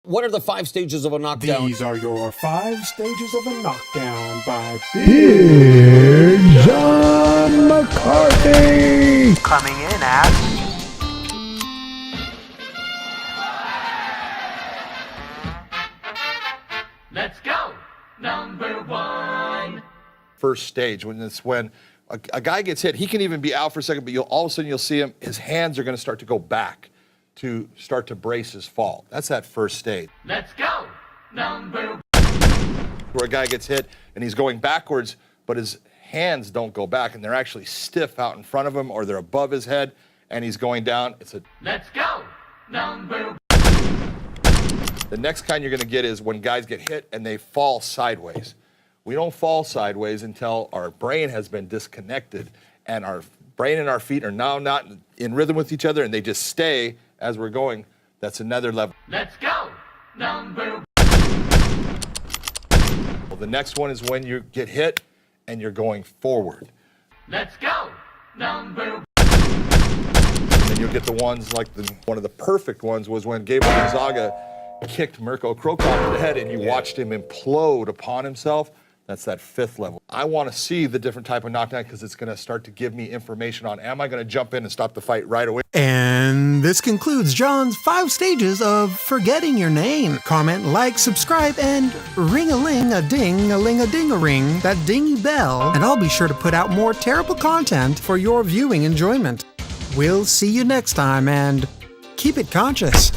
What are the 5 stages of a knockdown? These are your 5 stages of a knockdown by Big John McCarthy. Coming in at... Let's go! Number 1. First stage, when it's when a guy gets hit, he can even be out for a second, but all of a sudden you'll see him, his hands are going to start to go back to start to brace his fall. That's that first stage. Let's go! Number 1. Where a guy gets hit and he's going backwards, but his hands don't go back and they're actually stiff out in front of him or they're above his head and he's going down. It's a... Let's go! Number 1. The next kind you're going to get is when guys get hit and they fall sideways. We don't fall sideways until our brain has been disconnected and our brain and our feet are now not in rhythm with each other and they just stay as we're going. That's another level. Let's go! Number 1. Well, the next one is when you get hit and you're going forward. Let's go! Number 1. And then you'll get the ones like one of the perfect ones was when Gabriel Gonzaga kicked Mirko Krokop in the head and you watched him implode upon himself. That's that 5th level. I want to see the different type of knockdown because it's going to start to give me information on, am I going to jump in and stop the fight right away? And this concludes John's 5 stages of forgetting your name. Comment, like, subscribe, and ring-a-ling-a-ding-a-ling-a-ding-a-ring, that dingy bell, and I'll be sure to put out more terrible content for your viewing enjoyment. We'll see you next time, and keep it conscious.